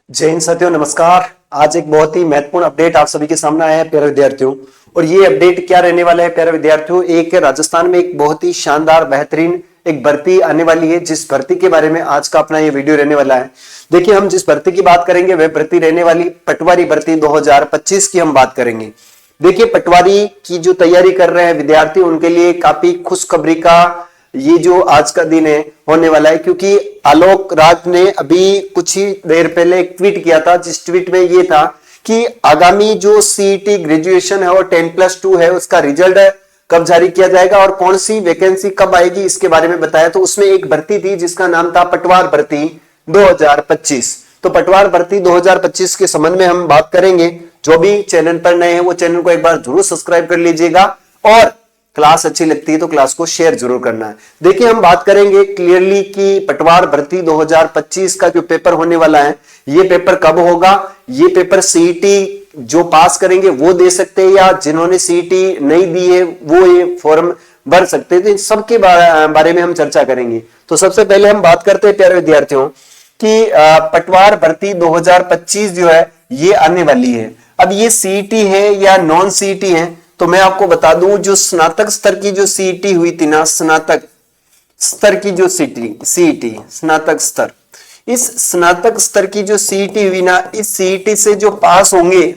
जय हिंद साथियों, नमस्कार। आज एक बहुत ही महत्वपूर्ण अपडेट आप सभी के सामने आया है प्यारे विद्यार्थियों। और ये अपडेट क्या रहने वाला है प्यारे विद्यार्थियों, एक राजस्थान में एक बहुत ही शानदार बेहतरीन एक भर्ती आने वाली है, जिस भर्ती के बारे में आज का अपना ये वीडियो रहने वाला है। देखिए, हम जिस भर्ती की बात करेंगे वह भर्ती रहने वाली पटवारी भर्ती 2025 की हम बात करेंगे। देखिए, पटवारी की जो तैयारी कर रहे हैं विद्यार्थी, उनके लिए काफी खुशखबरी का ये जो आज का दिन है होने वाला है, क्योंकि आलोक राज ने अभी कुछ ही देर पहले एक ट्वीट किया था, जिस ट्वीट में ये था कि आगामी जो सीईटी ग्रेजुएशन है और 10+2 है उसका रिजल्ट कब जारी किया जाएगा और कौन सी वैकेंसी कब आएगी इसके बारे में बताया। तो उसमें एक भर्ती थी जिसका नाम था पटवार भर्ती 2025। तो पटवार भर्ती 2025 के संबंध में हम बात करेंगे। जो भी चैनल पर नए हैं वो चैनल को एक बार जरूर सब्सक्राइब कर लीजिएगा और क्लास अच्छी लगती है तो क्लास को शेयर जरूर करना है। देखिए, हम बात करेंगे क्लियरली कि पटवार भर्ती 2025 का जो पेपर होने वाला है, ये पेपर कब होगा। ये पेपर सीईटी जो पास करेंगे वो दे सकते हैं, या जिन्होंने सीईटी नहीं दी है वो ये फॉर्म भर सकते हैं। तो इन सबके बारे में हम चर्चा करेंगे। तो सबसे पहले हम बात करते हैं प्यारे विद्यार्थियों कि पटवार भर्ती 2025 जो है ये आने वाली है। अब ये सीईटी है या नॉन सीईटी है, तो मैं आपको बता दूं, जो स्नातक स्तर की जो सीईटी हुई थी ना, स्नातक स्तर की जो सीईटी स्नातक स्तर, इस स्नातक स्तर की जो सीईटी हुई ना, इस सीईटी से जो पास होंगे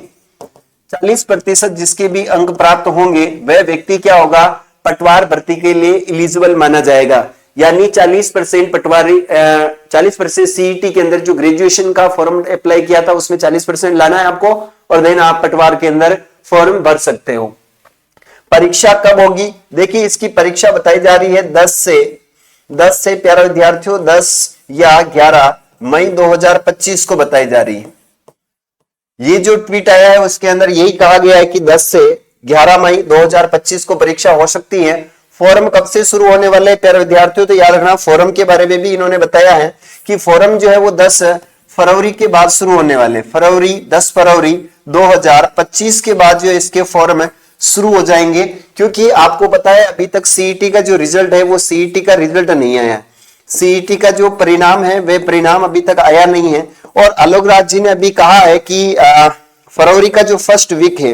40% जिसके भी अंक प्राप्त होंगे, वह व्यक्ति क्या होगा, पटवार भर्ती के लिए एलिजिबल माना जाएगा। यानी 40% पटवारी 40% सीईटी के अंदर जो ग्रेजुएशन का फॉर्म अप्लाई किया था उसमें 40% लाना है आपको, और देन आप पटवार के अंदर फॉर्म भर सकते हो। परीक्षा कब होगी? देखिए, इसकी परीक्षा बताई जा रही है 10 से प्यारे विद्यार्थियों 10 या 11 मई 2025 को बताई जा रही है। ये जो ट्वीट आया है उसके अंदर यही कहा गया है कि 10 से 11 मई 2025 को परीक्षा हो सकती है। फॉर्म कब से शुरू होने वाले हैं प्यारे विद्यार्थियों, तो याद रखना फॉर्म के बारे में भी इन्होंने बताया है कि फॉर्म जो है वो 10 फरवरी के बाद शुरू होने वाले, 10 फरवरी 2025 के बाद जो इसके फॉर्म शुरू हो जाएंगे। क्योंकि आपको पता है अभी तक सीईटी का जो रिजल्ट है वो सीईटी का रिजल्ट नहीं आया। सीईटी का जो परिणाम है वह परिणाम अभी तक आया नहीं है। और आलोक राज जी ने अभी कहा है कि फरवरी का जो फर्स्ट वीक है,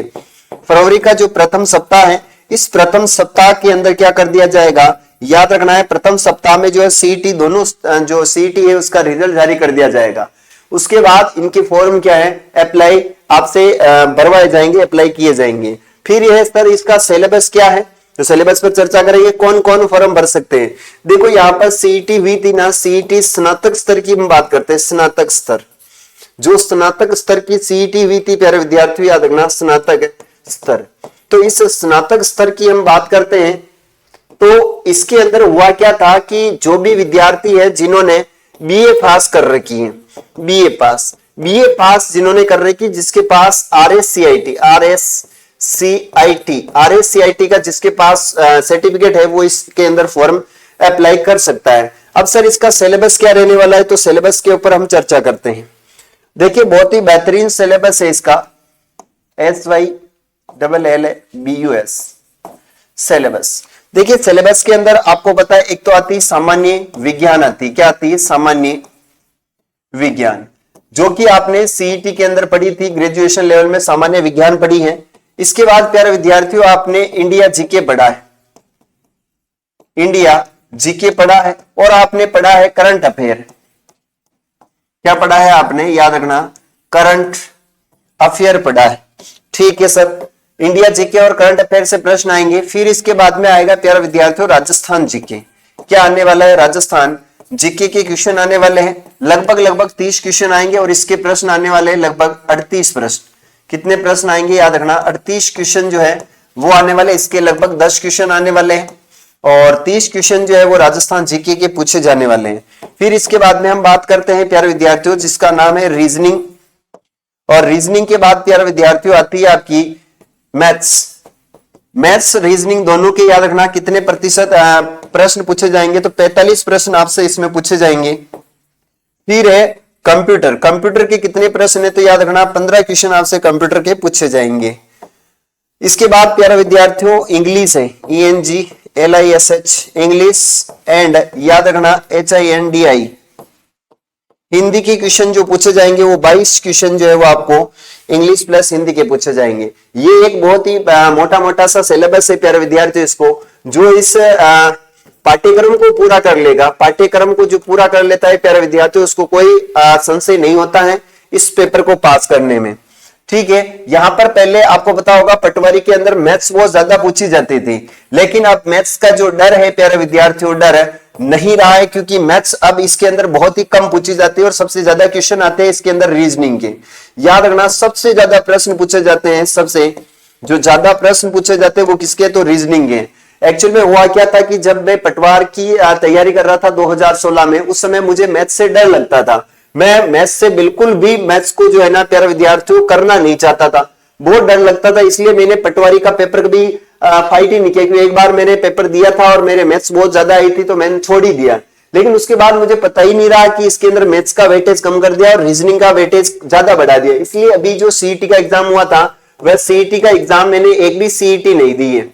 फरवरी का जो प्रथम सप्ताह है, इस प्रथम सप्ताह के अंदर क्या कर दिया जाएगा, याद रखना है प्रथम सप्ताह में जो है सीईटी दोनों जो सीईटी है उसका रिजल्ट जारी कर दिया जाएगा। उसके बाद इनके फॉर्म क्या है, अप्लाई आपसे भरवाए जाएंगे, अप्लाई किए जाएंगे। फिर यह सर इसका सिलेबस क्या है, तो सिलेबस पर चर्चा करेंगे, कौन कौन फॉर्म भर सकते हैं। देखो, यहाँ पर सीईटी हुई थी ना, सीईटी स्नातक स्तर की हम बात करते हैं। स्नातक स्तर, जो स्नातक स्तर की सीईटी हुई थी प्यारे विद्यार्थी, याद रखना स्नातक स्तर। तो इस स्नातक स्तर की हम बात करते हैं। तो इसके अंदर हुआ क्या था कि जो भी विद्यार्थी है जिन्होंने बीए पास कर रखी है, बीए पास जिन्होंने कर रखी, जिसके पास आरएससीआईटी का जिसके पास सर्टिफिकेट है, वो इसके अंदर फॉर्म अप्लाई कर सकता है। अब सर इसका सिलेबस क्या रहने वाला है, तो सिलेबस के ऊपर हम चर्चा करते हैं। देखिए, बहुत ही बेहतरीन सिलेबस है इसका, SYLLBUS सिलेबस। देखिए, सिलेबस के अंदर आपको पता है एक तो आती सामान्य विज्ञान, आती क्या आती है, सामान्य विज्ञान, जो कि आपने सीईटी के अंदर पढ़ी थी, ग्रेजुएशन लेवल में सामान्य विज्ञान पढ़ी है। इसके बाद प्यारे विद्यार्थियों आपने इंडिया जीके पढ़ा है, इंडिया जीके पढ़ा है, और आपने पढ़ा है करंट अफेयर। क्या पढ़ा है आपने, याद रखना करंट अफेयर पढ़ा है। ठीक है सर, इंडिया जीके और करंट अफेयर से प्रश्न आएंगे। फिर इसके बाद में आएगा प्यारे विद्यार्थियों राजस्थान जीके। क्या आने वाला है, राजस्थान जीके के क्वेश्चन आने वाले हैं, लगभग 30 क्वेश्चन आएंगे, और इसके प्रश्न आने वाले हैं लगभग 38 प्रश्न। कितने प्रश्न आएंगे, याद रखना 38 क्वेश्चन जो है वो आने वाले, इसके लगभग 10 क्वेश्चन आने वाले हैं, और 30 क्वेश्चन जो है वो राजस्थान जीके के पूछे जाने वाले हैं। फिर इसके बाद में हम बात करते हैं प्यारे विद्यार्थियों जिसका नाम है रीजनिंग, और रीजनिंग के बाद प्यारे विद्यार्थियों आती है आपकी मैथ्स रीजनिंग दोनों के, याद रखना कितने प्रतिशत प्रश्न पूछे जाएंगे, तो 45 प्रश्न आपसे इसमें पूछे जाएंगे। फिर है कंप्यूटर के कितने प्रश्न है, तो याद रखना 15 क्वेश्चन आपसे कंप्यूटर के पूछे जाएंगे। इसके बाद प्यारे विद्यार्थियों इंग्लिश है, ENGLISH इंग्लिश, एंड याद रखना HINDI हिंदी के क्वेश्चन जो पूछे जाएंगे वो 22 क्वेश्चन जो है वो आपको इंग्लिश प्लस हिंदी के पूछे जाएंगे। ये एक बहुत ही मोटा मोटा सा सिलेबस है प्यारे विद्यार्थियों। इसको जो इस पाठ्यक्रम को पूरा कर लेगा, पाठ्यक्रम को जो पूरा कर लेता है प्यारे विद्यार्थियों, उसको कोई संशय नहीं होता है इस पेपर को पास करने में। ठीक है, यहां पर पहले आपको पता होगा पटवारी के अंदर मैथ्स बहुत ज्यादा पूछी जाती थी, लेकिन अब मैथ्स का जो डर है प्यारे विद्यार्थियों, डर नहीं रहा है, क्योंकि मैथ्स अब इसके अंदर बहुत ही कम पूछी जाती है और सबसे ज्यादा क्वेश्चन आते हैं इसके अंदर रीजनिंग के। याद रखना, सबसे ज्यादा प्रश्न पूछे जाते हैं, सबसे जो ज्यादा प्रश्न पूछे जाते हैं वो किसके, तो रीजनिंग के। एक्चुअल में हुआ क्या था कि जब मैं पटवार की तैयारी कर रहा था 2016 में, उस समय मुझे मैथ्स से डर लगता था। मैं मैथ्स से बिल्कुल भी, मैथ्स को जो है ना प्यारे विद्यार्थियों करना नहीं चाहता था, बहुत डर लगता था। इसलिए मैंने पटवारी का पेपर भी फाइट ही नहीं किया, क्योंकि एक बार मैंने पेपर दिया था और मेरे मैथ्स बहुत ज्यादा आई थी तो मैंने छोड़ ही दिया। लेकिन उसके बाद मुझे पता ही नहीं रहा कि इसके अंदर मैथ्स का वेटेज कम कर दिया और रीजनिंग का वेटेज ज्यादा बढ़ा दिया। इसलिए अभी जो सीईटी का एग्जाम हुआ था, वह सीईटी का एग्जाम मैंने एक भी सीईटी नहीं दी है।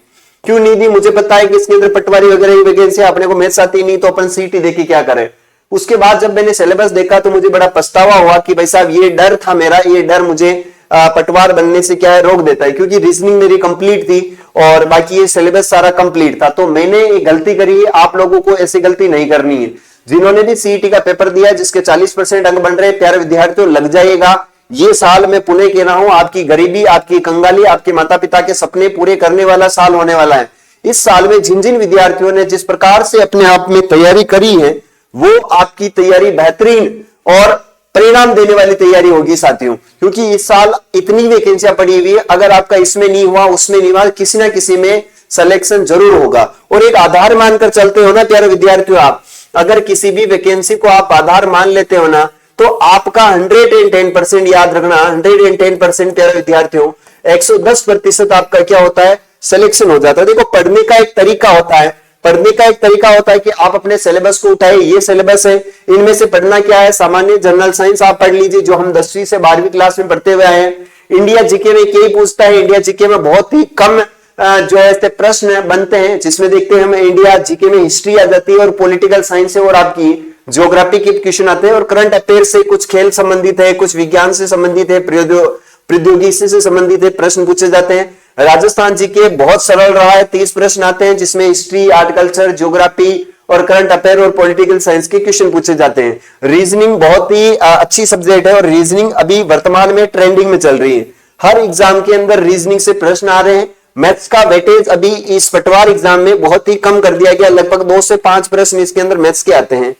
क्यों नहीं दी, मुझे पता है कि इसके अंदर पटवारी वगैरह की वैकेंसी, अपने को मैथ्स आती नहीं तो अपन सीईटी देके क्या करें। उसके बाद जब मैंने सिलेबस देखा तो मुझे बड़ा पछतावा हुआ कि भाई साहब ये डर था मेरा, ये डर मुझे पटवार बनने से क्या है रोक देता है, क्योंकि रीजनिंग मेरी कंप्लीट थी और बाकी ये सिलेबस सारा कंप्लीट था। तो मैंने एक गलती करी है, आप लोगों को ऐसी गलती नहीं करनी है। जिन्होंने भी सीईटी का पेपर दिया जिसके 40% अंक बन रहे हैं, प्यारे विद्यार्थियों लग जाइएगा। ये साल मैं पुणे कह रहा हूं, आपकी गरीबी, आपकी कंगाली, आपके माता पिता के सपने पूरे करने वाला साल होने वाला है। इस साल में जिन जिन विद्यार्थियों ने जिस प्रकार से अपने आप में तैयारी करी है, वो आपकी तैयारी बेहतरीन और परिणाम देने वाली तैयारी होगी साथियों। क्योंकि इस साल इतनी वैकेंसियां पड़ी हुई है, अगर आपका इसमें नहीं हुआ, उसमें नहीं हुआ, किसी ना किसी में सिलेक्शन जरूर होगा। और एक आधार मानकर चलते हो ना प्यारे विद्यार्थियों, आप अगर किसी भी वैकेंसी को आप आधार मान लेते हो ना, तो आपका 110% याद रखना, 110% प्यारे विद्यार्थियों, 110% आपका क्या होता है, सिलेक्शन हो जाता है। देखो, पढ़ने का एक तरीका होता है, पढ़ने का एक तरीका होता है कि आप अपने सिलेबस को उठाए, ये सिलेबस है, इनमें से पढ़ना क्या है, सामान्य जनरल साइंस आप पढ़ लीजिए जो हम 10वीं से 12वीं क्लास में पढ़ते हुए आए हैं। इंडिया जीके में क्या पूछता है, इंडिया जीके में बहुत ही कम जो है ऐसे प्रश्न बनते हैं, जिसमें देखते हैं हम इंडिया जीके में हिस्ट्री आ जाती है और पॉलिटिकल साइंस है और आपकी ज्योग्राफी के क्वेश्चन आते हैं और करंट अफेयर से, कुछ खेल संबंधित है, कुछ विज्ञान से संबंधित है, प्रौद्योगिकी से संबंधित है, प्रश्न पूछे जाते हैं। राजस्थान जीके बहुत सरल रहा है, 30 प्रश्न आते हैं जिसमें हिस्ट्री, आर्टिकल्चर, ज्योग्राफी और करंट अफेयर और पॉलिटिकल साइंस के क्वेश्चन पूछे जाते हैं। रीजनिंग बहुत ही अच्छी सब्जेक्ट है और रीजनिंग अभी वर्तमान में ट्रेंडिंग में चल रही है। हर एग्जाम के अंदर रीजनिंग से प्रश्न आ रहे हैं। मैथ्स का वेटेज अभी इस पटवार एग्जाम में बहुत ही कम कर दिया गया, लगभग 2 से 5 प्रश्न इसके अंदर मैथ्स के आते हैं।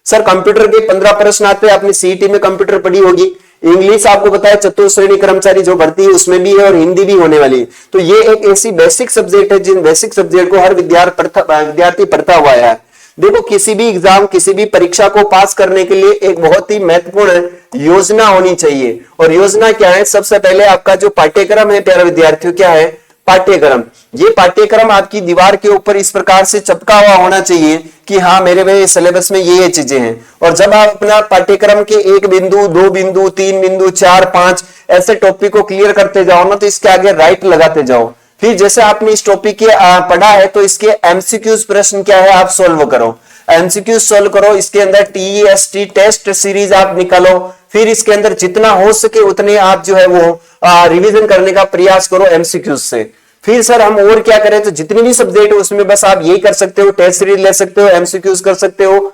सर कंप्यूटर के 15 प्रश्न आते हैं, आपने सीईटी में कंप्यूटर पढ़ी होगी। इंग्लिश आपको पता है चतुर्थ श्रेणी कर्मचारी जो भर्ती है उसमें भी है और हिंदी भी होने वाली है। तो ये एक ऐसी बेसिक सब्जेक्ट है जिन बेसिक सब्जेक्ट को हर विद्यार्थी पढ़ता हुआ है। देखो, किसी भी एग्जाम, किसी भी परीक्षा को पास करने के लिए एक बहुत ही महत्वपूर्ण योजना होनी चाहिए। और योजना क्या है, सबसे पहले आपका जो पाठ्यक्रम है प्यारे विद्यार्थियों, क्या है पाठ्यक्रम। ये पाठ्यक्रम आपकी दीवार के ऊपर इस प्रकार से चिपका हुआ होना चाहिए कि हाँ मेरे भाई सिलेबस में ये चीजें हैं। और जब आप अपना पाठ्यक्रम के 1 बिंदु, 2 बिंदु, 3 बिंदु, 4, 5 ऐसे टॉपिक को क्लियर करते जाओ ना, तो इसके आगे राइट लगाते जाओ। फिर जैसे आपने इस टॉपिक के पढ़ा है तो इसके एमसीक्यूज प्रश्न क्या है आप सोल्व करो, एमसीक्यूज सोल्व करो। इसके अंदर टीईएसटी टेस्ट सीरीज आप निकालो। फिर इसके अंदर जितना हो सके उतने आप जो है वो रिवीजन करने का प्रयास करो एमसीक्यूज से। फिर सर हम और क्या करें, तो जितनी भी सब्जेक्ट है उसमें बस आप यही कर सकते हो, टेस्ट सीरीज ले सकते हो, एमसीक्यूज कर सकते हो।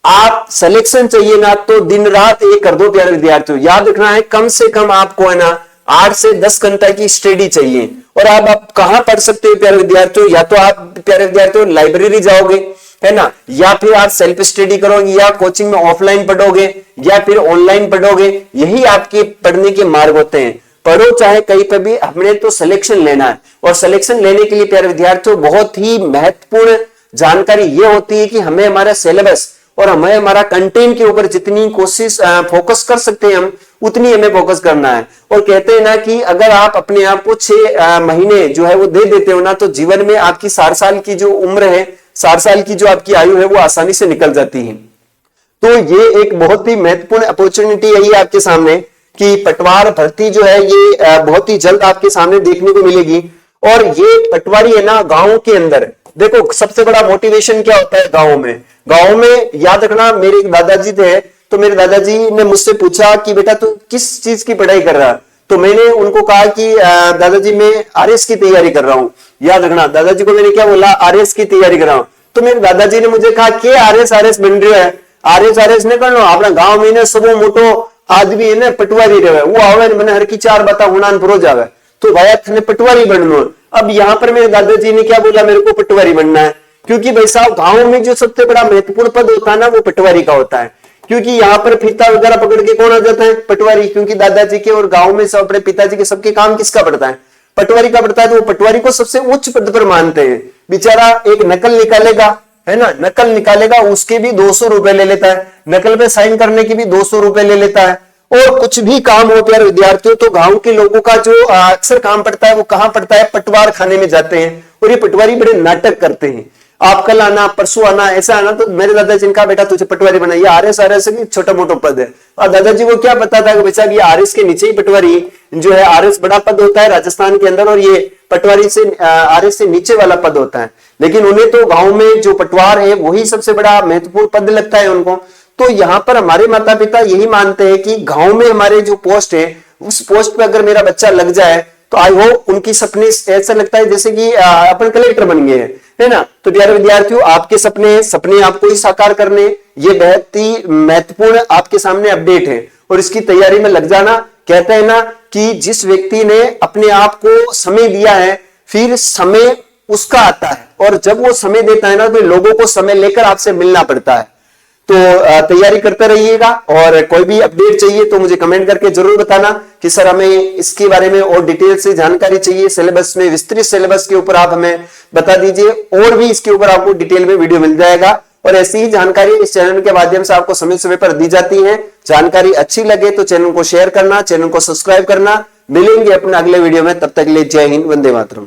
आप सिलेक्शन चाहिए ना तो दिन रात एक कर दो प्यारे विद्यार्थियों। याद रखना है कम से कम आपको है ना 8 से 10 घंटा की स्टडी चाहिए। और आप कहां पढ़ सकते हो प्यारे विद्यार्थियों, या तो आप प्यारे विद्यार्थियों लाइब्रेरी जाओगे है ना, या फिर आप सेल्फ स्टडी करोगे, या कोचिंग में ऑफलाइन पढ़ोगे, या फिर ऑनलाइन पढ़ोगे। यही आपके पढ़ने के मार्ग होते हैं। पढ़ो चाहे कहीं पर भी, हमने तो सिलेक्शन लेना है। और सिलेक्शन लेने के लिए प्यारे विद्यार्थियों बहुत ही महत्वपूर्ण जानकारी ये होती है कि हमें हमारा सिलेबस और हमें हमारा कंटेंट के ऊपर जितनी कोशिश फोकस कर सकते हैं हम, उतनी हमें फोकस करना है। और कहते हैं ना कि अगर आप अपने आप को 6 महीने जो है वो दे देते हो ना, तो जीवन में आपकी 60 साल की जो उम्र है, 60 साल की जो आपकी आयु है वो आसानी से निकल जाती है। तो ये एक बहुत ही महत्वपूर्ण अपॉर्चुनिटी है ये आपके सामने कि पटवार भर्ती जो है ये बहुत ही जल्द आपके सामने देखने को मिलेगी। और ये पटवारी है ना गांव के अंदर, देखो सबसे बड़ा मोटिवेशन क्या होता है गांव में। गांव में याद रखना, मेरे एक दादाजी थे तो मेरे दादाजी ने मुझसे पूछा कि बेटा तू किस चीज की पढ़ाई कर रहा है? तो मैंने उनको कहा कि दादाजी मैं आरएस की तैयारी कर रहा हूँ। याद रखना, दादाजी को मैंने क्या बोला? आरएस की तैयारी कर रहा हूँ। तो मेरे दादाजी ने मुझे कहा कि आरएस बन रही है, आरएस नहीं करना अपना गांव में ने सबो मोटो आदमी है पटवारी रहे वो आवे मैंने हर की चार बात हुणान पुरो जावे तो भाई थने पटवारी बनना। अब यहाँ पर मेरे दादाजी ने क्या बोला? मेरे को पटवारी बनना है, क्योंकि भाई साहब गांव में जो सबसे बड़ा महत्वपूर्ण पद होता है ना वो पटवारी का होता है। क्योंकि यहाँ पर फीता वगैरह पकड़ के कौन आ जाता है? पटवारी। क्योंकि दादाजी के और गांव में सब अपने पिताजी के सबके काम किसका पड़ता है? पटवारी का पड़ता है। तो वो पटवारी को सबसे उच्च पद पर मानते हैं। बेचारा एक नकल निकालेगा, है ना, नकल निकालेगा उसके भी 200 रुपए ले लेता है, नकल पे साइन करने की भी 200 रुपए ले लेता है। और कुछ भी काम हो प्यारे विद्यार्थियों तो गांव के लोगों का जो अक्सर काम पड़ता है वो कहां पड़ता है? पटवार खाने में जाते हैं। और ये पटवारी बड़े नाटक करते हैं, आप कल आना परसों आना ऐसा आना। तो मेरे दादाजी ने कहा बेटा तुझे पटवारी बना, ये आरएस की छोटा मोटा पद है। और दादाजी को क्या पता था कि बेचा ये आरएस के नीचे ही पटवारी जो है, आरएस बड़ा पद होता है राजस्थान के अंदर और ये पटवारी से आरएस से नीचे वाला पद होता है। लेकिन उन्हें तो गांव में जो पटवार है वही सबसे बड़ा महत्वपूर्ण पद लगता है उनको। तो यहाँ पर हमारे माता पिता यही मानते हैं कि गांव में हमारे जो पोस्ट है उस पोस्ट पे अगर मेरा बच्चा लग जाए तो आई होप उनकी सपने ऐसा लगता है जैसे कि अपन कलेक्टर बन गए हैं, है ना। तो प्यारे विद्यार्थियों आपके सपने आपको ही साकार करने, ये बहुत ही महत्वपूर्ण आपके सामने अपडेट है और इसकी तैयारी में लग जाना। कहते हैं ना कि जिस व्यक्ति ने अपने आप को समय दिया है फिर समय उसका आता है, और जब वो समय देता है ना तो लोगों को समय लेकर आपसे मिलना पड़ता है। तो तैयारी करते रहिएगा और कोई भी अपडेट चाहिए तो मुझे कमेंट करके जरूर बताना कि सर हमें इसके बारे में और डिटेल से जानकारी चाहिए, सिलेबस में विस्तृत सिलेबस के ऊपर आप हमें बता दीजिए और भी इसके ऊपर आपको डिटेल में वीडियो मिल जाएगा। और ऐसी ही जानकारी इस चैनल के माध्यम से आपको समय समय पर दी जाती है। जानकारी अच्छी लगे तो चैनल को शेयर करना, चैनल को सब्सक्राइब करना। मिलेंगे अपने अगले वीडियो में, तब तक के लिए जय हिंद, वंदे मातरम।